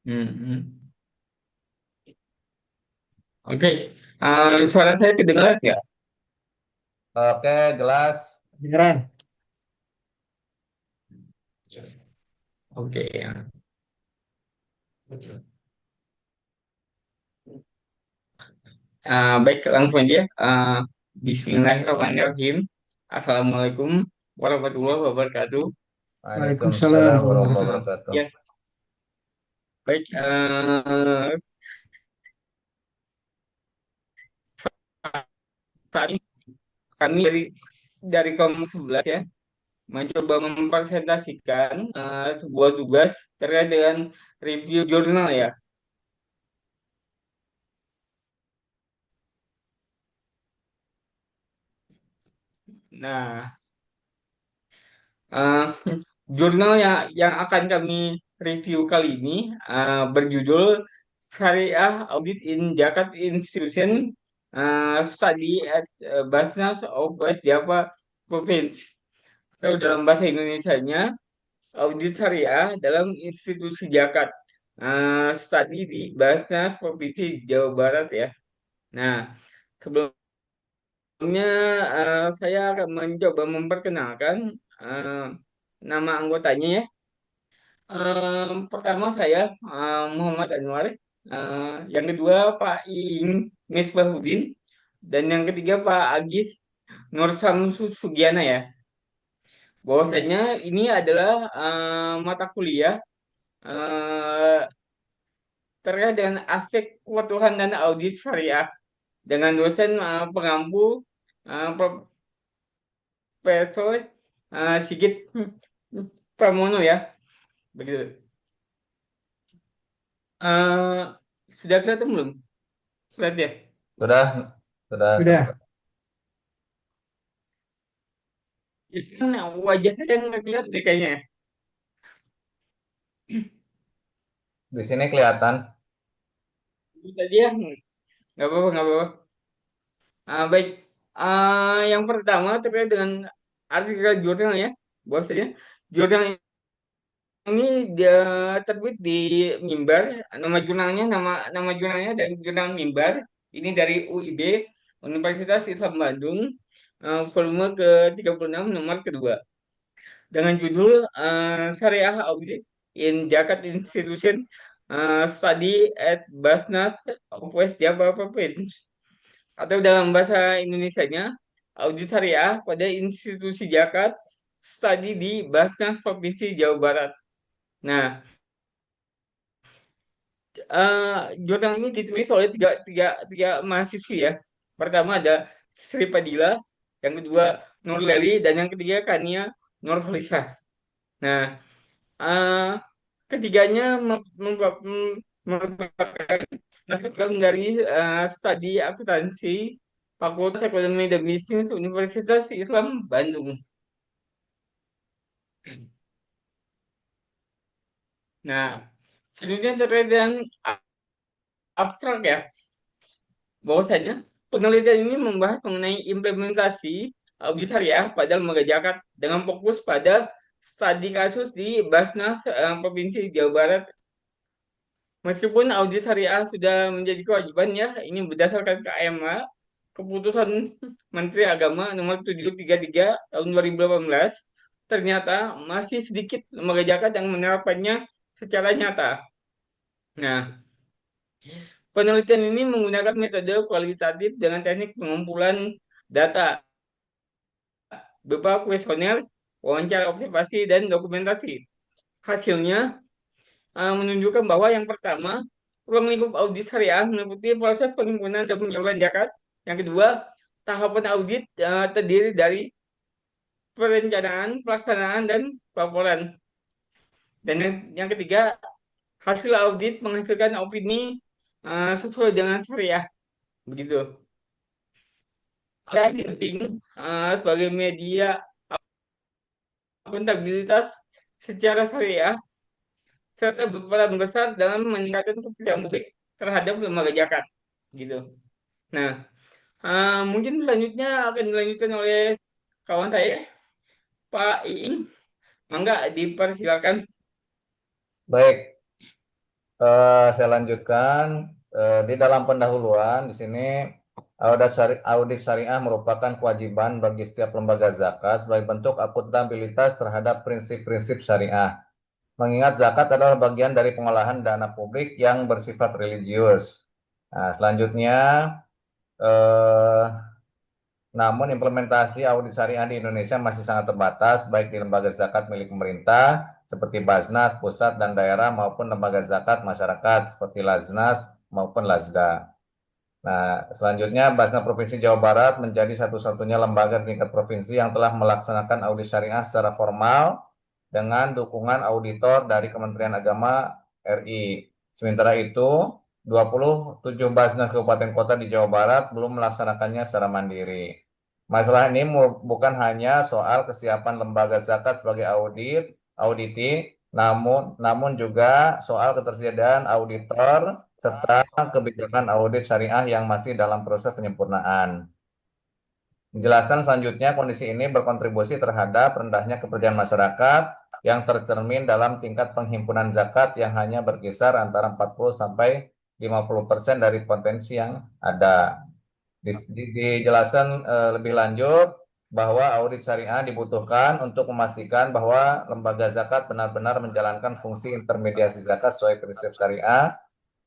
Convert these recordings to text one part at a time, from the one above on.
Hmm. Oke. Suara saya kedengaran nggak? Oke, jelas. Beneran. Oke. Ya. Baik, langsung aja. Bismillahirrahmanirrahim. Assalamualaikum warahmatullahi wabarakatuh. Waalaikumsalam Waalaikumsalam warahmatullahi Eh, wabarakatuh. ya, baik. Saat ini kami dari kaum 11 ya, mencoba mempresentasikan sebuah tugas terkait dengan review jurnal ya. Nah, eh, jurnal yang akan kami review kali ini berjudul Syariah Audit in Zakat Institution Study at Basnas of West Java Province. Kalau dalam bahasa Indonesianya, audit syariah dalam institusi zakat. Study di Basnas Provinsi Jawa Barat ya. Nah, sebelumnya saya akan mencoba memperkenalkan eh, nama anggotanya ya. Pertama saya Muhammad Anwar, yang kedua Pak Iing Misbahuddin, dan yang ketiga Pak Agis Nur Sugiana ya. Bahwasanya ini adalah mata kuliah eh, terkait dengan aspek kepatuhan dan audit syariah dengan dosen pengampu Profesor Sigit Pramono ya, begitu. Eh, sudah kelihatan belum? Slide ya. Sudah, sudah Udah. terlihat. Itu kan wajah saya nggak kelihatan deh kayaknya. Di sini kelihatan. Itu tadi ya, nggak apa-apa, nggak apa-apa. Baik, yang pertama terkait dengan artikel jurnal ya, bahwasanya jurnal ini dia terbit di Mimbar, nama jurnalnya nama jurnalnya dari jurnal Mimbar. Ini dari UIB Universitas Islam Bandung, volume ke 36 nomor kedua dengan judul Syariah Audit in Zakat Institution Study at Basnas of West Java Province, atau dalam bahasa Indonesianya audit syariah pada institusi zakat studi di Basnas Provinsi Jawa Barat. Nah, jurnal ini ditulis oleh tiga mahasiswi ya. Pertama ada Sri Padilla, yang kedua Nur Leli, dan yang ketiga Kania Nur Nurholisah. Nah, eh, ketiganya merupakan mahasiswa dari studi akuntansi Fakultas Ekonomi dan Bisnis Universitas Islam Bandung. Nah, selanjutnya terkait dengan abstrak ya, bahwasanya penelitian ini membahas mengenai implementasi audit syariah pada lembaga zakat dengan fokus pada studi kasus di Basnas Provinsi Jawa Barat. Meskipun audit syariah sudah menjadi kewajiban ya, ini berdasarkan KMA, Keputusan Menteri Agama Nomor 733 Tahun 2018, ternyata masih sedikit lembaga zakat yang menerapkannya secara nyata. Nah, penelitian ini menggunakan metode kualitatif dengan teknik pengumpulan data berupa kuesioner, wawancara observasi, dan dokumentasi. Hasilnya menunjukkan bahwa yang pertama, ruang lingkup audit syariah meliputi proses penghimpunan dan penyaluran zakat. Yang kedua, tahapan audit terdiri dari perencanaan, pelaksanaan, dan laporan. Dan yang ketiga, hasil audit menghasilkan opini sesuai dengan syariah. Begitu. Dan penting sebagai media akuntabilitas secara syariah serta berperan besar dalam meningkatkan kepercayaan publik terhadap lembaga zakat. Gitu. Nah, mungkin selanjutnya akan dilanjutkan oleh kawan saya, Pak Iing. Mangga dipersilakan. Baik, Saya lanjutkan. Di dalam pendahuluan di sini audit syariah merupakan kewajiban bagi setiap lembaga zakat sebagai bentuk akuntabilitas terhadap prinsip-prinsip syariah. Mengingat zakat adalah bagian dari pengolahan dana publik yang bersifat religius. Nah, selanjutnya, eh, namun implementasi audit syariah di Indonesia masih sangat terbatas, baik di lembaga zakat milik pemerintah seperti Basnas, pusat dan daerah maupun lembaga zakat masyarakat seperti Laznas maupun Lazda. Nah, selanjutnya Basnas Provinsi Jawa Barat menjadi satu-satunya lembaga di tingkat provinsi yang telah melaksanakan audit syariah secara formal dengan dukungan auditor dari Kementerian Agama RI. Sementara itu, 27 Basnas Kabupaten Kota di Jawa Barat belum melaksanakannya secara mandiri. Masalah ini bukan hanya soal kesiapan lembaga zakat sebagai auditi, namun juga soal ketersediaan auditor serta kebijakan audit syariah yang masih dalam proses penyempurnaan. Dijelaskan selanjutnya, kondisi ini berkontribusi terhadap rendahnya kepercayaan masyarakat yang tercermin dalam tingkat penghimpunan zakat yang hanya berkisar antara 40 sampai 50% dari potensi yang ada. Dijelaskan lebih lanjut bahwa audit syariah dibutuhkan untuk memastikan bahwa lembaga zakat benar-benar menjalankan fungsi intermediasi zakat sesuai prinsip syariah,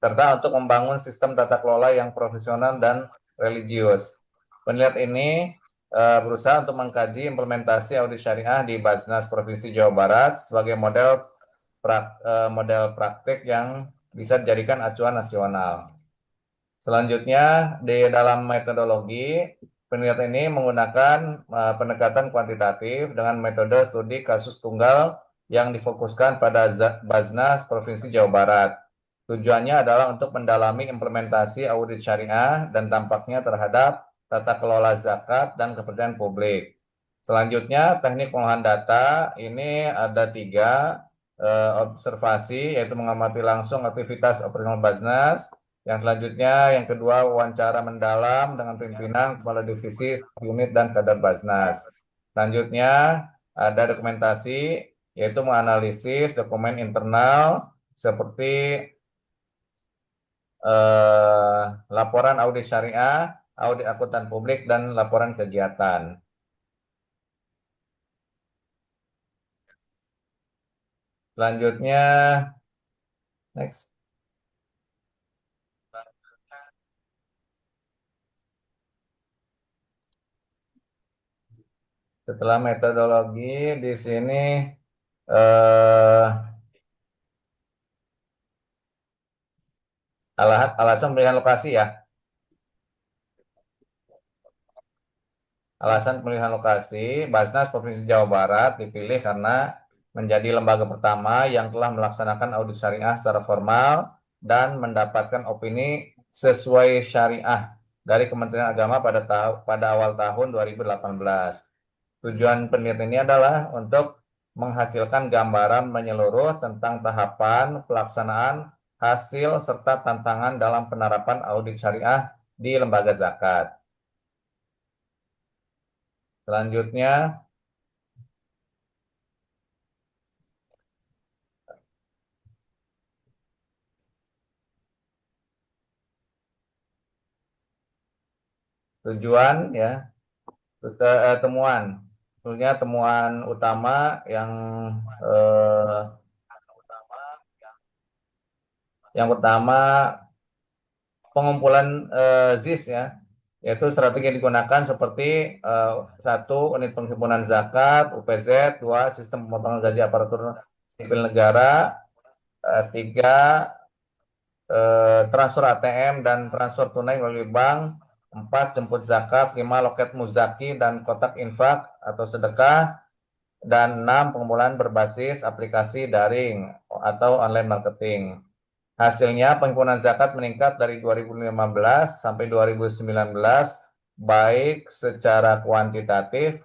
serta untuk membangun sistem tata kelola yang profesional dan religius. Penelitian ini berusaha untuk mengkaji implementasi audit syariah di Basnas Provinsi Jawa Barat sebagai model praktik yang bisa dijadikan acuan nasional. Selanjutnya, di dalam metodologi, penelitian ini menggunakan pendekatan kuantitatif dengan metode studi kasus tunggal yang difokuskan pada Basnas Provinsi Jawa Barat. Tujuannya adalah untuk mendalami implementasi audit syariah dan dampaknya terhadap tata kelola zakat dan kepercayaan publik. Selanjutnya, teknik pengolahan data ini ada 3 observasi, yaitu mengamati langsung aktivitas operasional Basnas. Yang selanjutnya, yang kedua, wawancara mendalam dengan pimpinan, kepala divisi, unit, dan kader Basnas. Selanjutnya, ada dokumentasi, yaitu menganalisis dokumen internal seperti laporan audit syariah, audit akuntan publik, dan laporan kegiatan. Selanjutnya, next. Setelah metodologi, di sini eh, alasan pemilihan lokasi ya. Alasan pemilihan lokasi, Basnas Provinsi Jawa Barat dipilih karena menjadi lembaga pertama yang telah melaksanakan audit syariah secara formal dan mendapatkan opini sesuai syariah dari Kementerian Agama pada awal tahun 2018. Tujuan penelitian ini adalah untuk menghasilkan gambaran menyeluruh tentang tahapan pelaksanaan, hasil, serta tantangan dalam penerapan audit syariah di lembaga zakat. Selanjutnya, tujuan ya, temuan. Tentunya temuan utama yang eh, pertama, pengumpulan ZIS ya, yaitu strategi yang digunakan seperti 1. Unit penghimpunan zakat UPZ, 2. Sistem pemotongan gaji aparatur sipil negara, 3. Transfer ATM dan transfer tunai melalui bank, 4. Jemput zakat, 5. Loket muzaki dan kotak infak atau sedekah, dan 6. Pengumpulan berbasis aplikasi daring atau online marketing. Hasilnya, penghimpunan zakat meningkat dari 2015 sampai 2019, baik secara kuantitatif,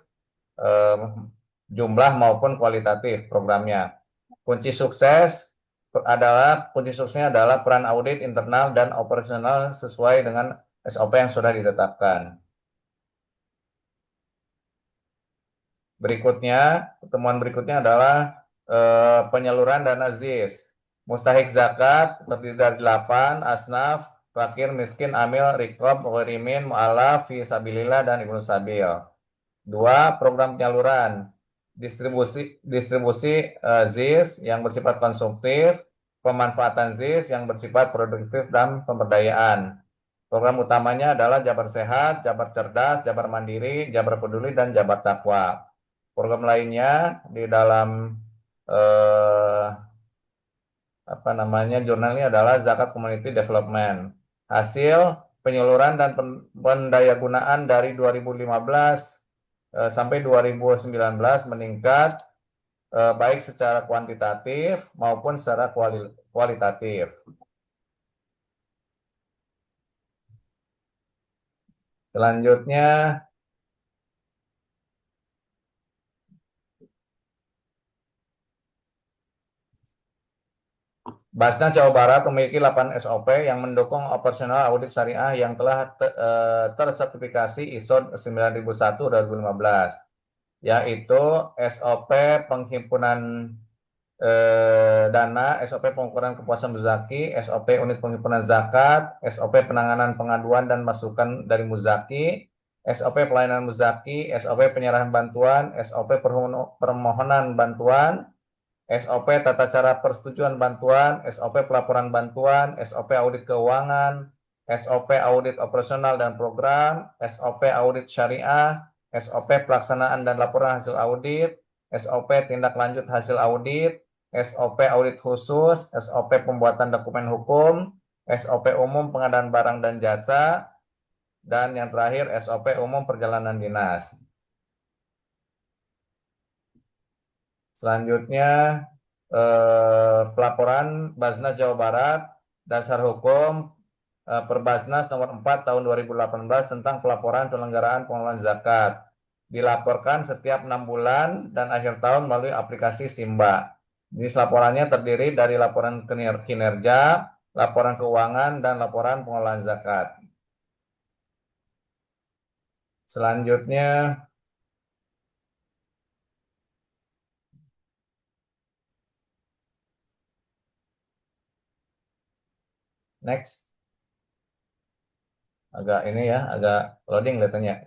jumlah maupun kualitatif programnya. Kunci suksesnya adalah peran audit internal dan operasional sesuai dengan SOP yang sudah ditetapkan. Temuan berikutnya adalah penyaluran dana ZIS. Mustahik zakat terdiri dari 8, asnaf, fakir, miskin, amil, riqab, gharimin, mu'alaf, fi sabilillah, dan ibnu sabil. 2. Program penyaluran. Distribusi ZIS yang bersifat konsumtif, pemanfaatan ZIS yang bersifat produktif dan pemberdayaan. Program utamanya adalah Jabar Sehat, Jabar Cerdas, Jabar Mandiri, Jabar Peduli, dan Jabar Takwa. Program lainnya di dalam jurnal ini adalah Zakat Community Development. Hasil penyaluran dan pendayagunaan dari 2015 sampai 2019 meningkat baik secara kuantitatif maupun secara kualitatif. Selanjutnya, Basnas Jawa Barat memiliki 8 SOP yang mendukung operasional audit syariah yang telah tersertifikasi ISO 9001/2015, yaitu SOP penghimpunan dana, SOP pengukuran kepuasan muzaki, SOP unit penghimpunan zakat, SOP penanganan pengaduan dan masukan dari muzaki, SOP pelayanan muzaki, SOP penyerahan bantuan, SOP permohonan bantuan, SOP tata cara persetujuan bantuan, SOP pelaporan bantuan, SOP audit keuangan, SOP audit operasional dan program, SOP audit syariah, SOP pelaksanaan dan laporan hasil audit, SOP tindak lanjut hasil audit, SOP audit khusus, SOP pembuatan dokumen hukum, SOP umum pengadaan barang dan jasa, dan yang terakhir SOP umum perjalanan dinas. Selanjutnya, pelaporan Basnas Jawa Barat, dasar hukum Perbasnas nomor 4 tahun 2018 tentang pelaporan penyelenggaraan pengelolaan zakat. Dilaporkan setiap 6 bulan dan akhir tahun melalui aplikasi Simba. Jenis laporannya terdiri dari laporan kinerja, laporan keuangan, dan laporan pengelolaan zakat. Selanjutnya, next. Agak ini ya, agak loading katanya.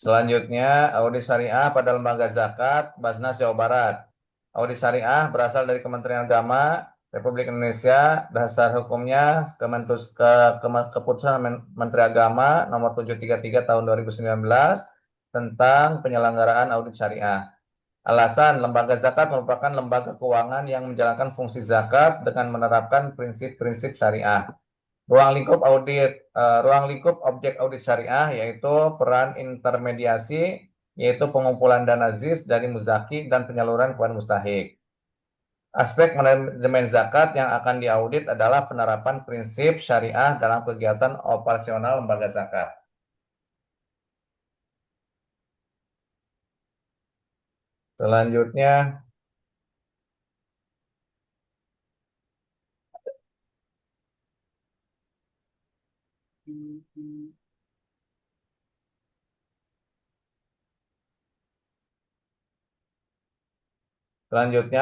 Selanjutnya, audit syariah pada lembaga zakat Basnas Jawa Barat. Audit syariah berasal dari Kementerian Agama Republik Indonesia. Dasar hukumnya Keputusan Menteri Agama Nomor 733 Tahun 2019 tentang penyelenggaraan audit syariah. Alasan, lembaga zakat merupakan lembaga keuangan yang menjalankan fungsi zakat dengan menerapkan prinsip-prinsip syariah. Ruang lingkup objek audit syariah yaitu peran intermediasi, yaitu pengumpulan dana ZIS dari muzaki dan penyaluran kepada mustahik. Aspek manajemen zakat yang akan diaudit adalah penerapan prinsip syariah dalam kegiatan operasional lembaga zakat. Selanjutnya,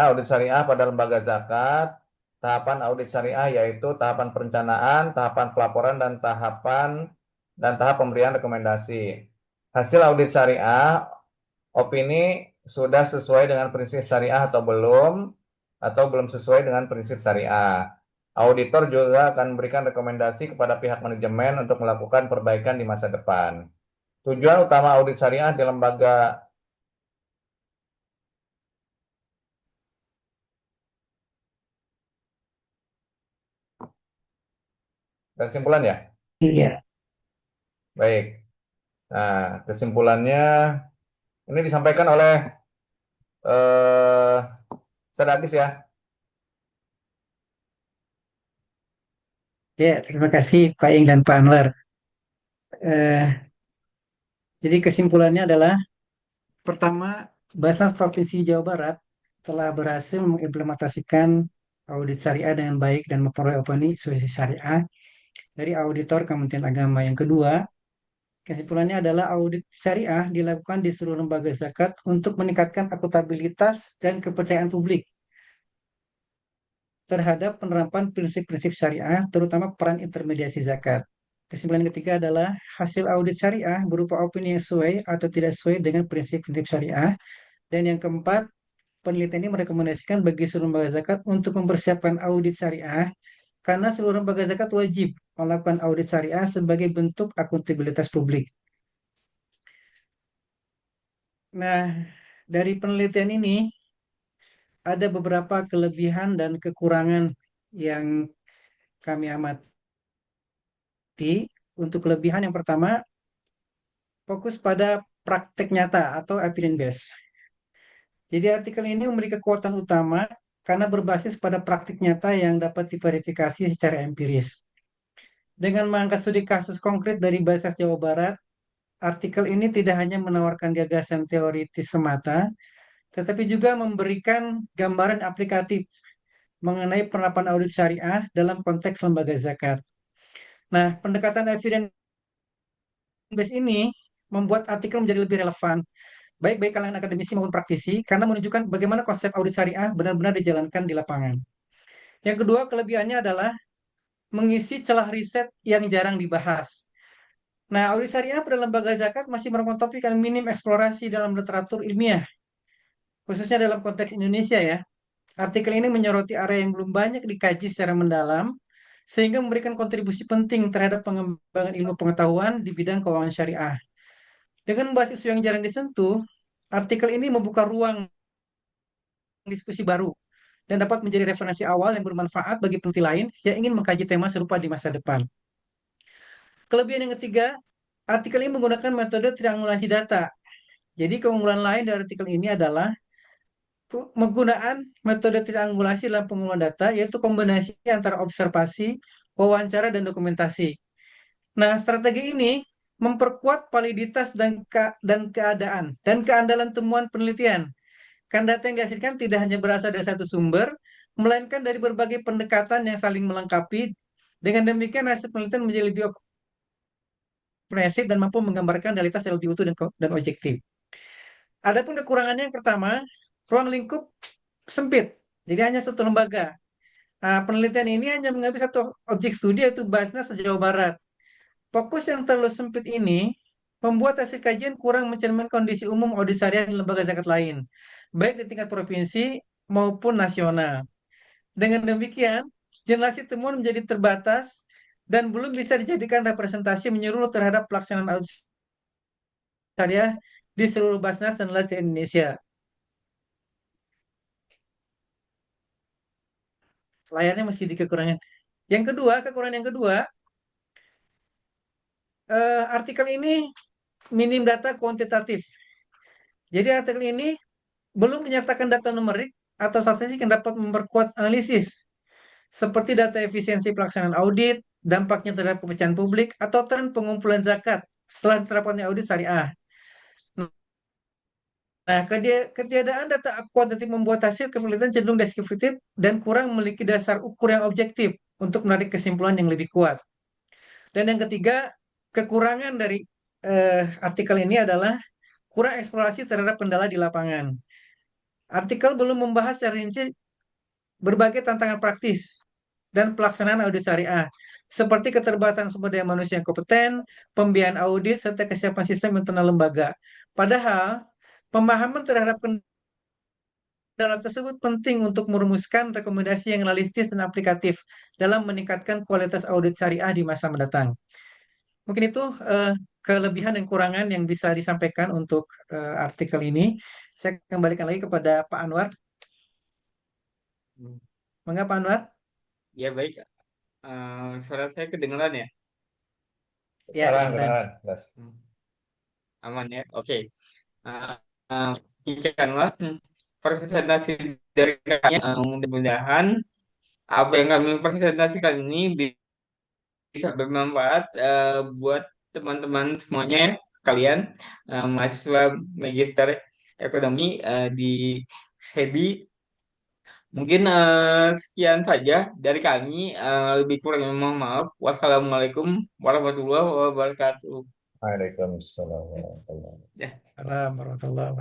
audit syariah pada lembaga zakat. Tahapan audit syariah yaitu tahapan perencanaan, tahapan pelaporan, dan tahap pemberian rekomendasi. Hasil audit syariah, opini sudah sesuai dengan prinsip syariah atau belum sesuai dengan prinsip syariah. Auditor juga akan memberikan rekomendasi kepada pihak manajemen untuk melakukan perbaikan di masa depan. Tujuan utama audit syariah di lembaga kesimpulan ya? Iya. Baik. Nah, kesimpulannya ini disampaikan oleh Sadagis ya. Ya, terima kasih Pak Ing dan Pak Anwar. Eh, jadi kesimpulannya adalah, pertama, Basnas Provinsi Jawa Barat telah berhasil mengimplementasikan audit syariah dengan baik dan memperoleh opini solusi syariah dari auditor Kementerian Agama. Yang kedua, kesimpulannya adalah audit syariah dilakukan di seluruh lembaga zakat untuk meningkatkan akuntabilitas dan kepercayaan publik terhadap penerapan prinsip-prinsip syariah, terutama peran intermediasi zakat. Kesimpulan ketiga adalah hasil audit syariah berupa opini yang sesuai atau tidak sesuai dengan prinsip-prinsip syariah. Dan yang keempat, penelitian ini merekomendasikan bagi seluruh lembaga zakat untuk mempersiapkan audit syariah karena seluruh lembaga zakat wajib melakukan audit syariah sebagai bentuk akuntabilitas publik. Nah, dari penelitian ini ada beberapa kelebihan dan kekurangan yang kami amati. Untuk kelebihan yang pertama, fokus pada praktek nyata atau evidence base. Jadi artikel ini memiliki kekuatan utama karena berbasis pada praktik nyata yang dapat diverifikasi secara empiris. Dengan mengangkat studi kasus konkret dari Bahasa Jawa Barat, artikel ini tidak hanya menawarkan gagasan teoritis semata, tetapi juga memberikan gambaran aplikatif mengenai penerapan audit syariah dalam konteks lembaga zakat. Nah, pendekatan evidence base ini membuat artikel menjadi lebih relevan, baik baik kalangan akademisi maupun praktisi, karena menunjukkan bagaimana konsep audit syariah benar-benar dijalankan di lapangan. Yang kedua, kelebihannya adalah mengisi celah riset yang jarang dibahas. Nah, audit syariah pada lembaga zakat masih merupakan topik yang minim eksplorasi dalam literatur ilmiah, khususnya dalam konteks Indonesia ya. Artikel ini menyoroti area yang belum banyak dikaji secara mendalam, sehingga memberikan kontribusi penting terhadap pengembangan ilmu pengetahuan di bidang keuangan syariah. Dengan membahas isu yang jarang disentuh, artikel ini membuka ruang diskusi baru dan dapat menjadi referensi awal yang bermanfaat bagi peneliti lain yang ingin mengkaji tema serupa di masa depan. Kelebihan yang ketiga, artikel ini menggunakan metode triangulasi data. Jadi keunggulan lain dari artikel ini adalah penggunaan metode triangulasi dalam pengumpulan data, yaitu kombinasi antara observasi, wawancara, dan dokumentasi. Nah, strategi ini memperkuat validitas dan keadaan dan keandalan temuan penelitian. Karena data yang dihasilkan tidak hanya berasal dari satu sumber, melainkan dari berbagai pendekatan yang saling melengkapi. Dengan demikian, hasil penelitian menjadi lebih komprehensif dan mampu menggambarkan realitas yang lebih utuh dan objektif. Adapun kekurangannya yang pertama, ruang lingkup sempit. Jadi hanya satu lembaga. Nah, penelitian ini hanya mengambil satu objek studi yaitu Basnas Jawa Barat. Fokus yang terlalu sempit ini membuat hasil kajian kurang mencerminkan kondisi umum audit syariah di lembaga zakat lain, baik di tingkat provinsi maupun nasional. Dengan demikian, generasi temuan menjadi terbatas dan belum bisa dijadikan representasi menyeluruh terhadap pelaksanaan audit syariah di seluruh Basnas dan LAS Indonesia. Layarnya masih di kekurangan. Yang kedua, kekurangan yang kedua, artikel ini minim data kuantitatif. Jadi artikel ini belum menyertakan data numerik atau statistik yang dapat memperkuat analisis, seperti data efisiensi pelaksanaan audit, dampaknya terhadap kepercayaan publik, atau tren pengumpulan zakat setelah diterapkannya audit syariah. Nah, ketiadaan data kuantitatif membuat hasil penelitian cenderung deskriptif dan kurang memiliki dasar ukur yang objektif untuk menarik kesimpulan yang lebih kuat. Dan yang ketiga, kekurangan dari artikel ini adalah kurang eksplorasi terhadap kendala di lapangan. Artikel belum membahas secara rinci berbagai tantangan praktis dan pelaksanaan audit syariah, seperti keterbatasan sumber daya manusia yang kompeten, pembiayaan audit, serta kesiapan sistem internal lembaga. Padahal, pemahaman terhadap kendala tersebut penting untuk merumuskan rekomendasi yang realistis dan aplikatif dalam meningkatkan kualitas audit syariah di masa mendatang. Mungkin itu kelebihan dan kurangan yang bisa disampaikan untuk artikel ini. Saya kembalikan lagi kepada Pak Anwar. Hmm. Mengapa Pak Anwar? Ya baik. Suara saya kedengeran ya? Ya, Kedengaran, kedengaran. kedengaran. Jelas. Hmm. Aman ya? Oke. Uh, uh, Demikianlah presentasi dari kami. Mudah-mudahan apa yang kami presentasikan ini bisa bermanfaat buat teman-teman semuanya kalian mahasiswa magister ekonomi di SEBI Mungkin sekian saja dari kami. Lebih kurangnya mohon maaf. Wassalamualaikum warahmatullahi wabarakatuh. Waalaikumsalam warahmatullahi wabarakatuh. Ya. Warahmatullahi wabarakatuh.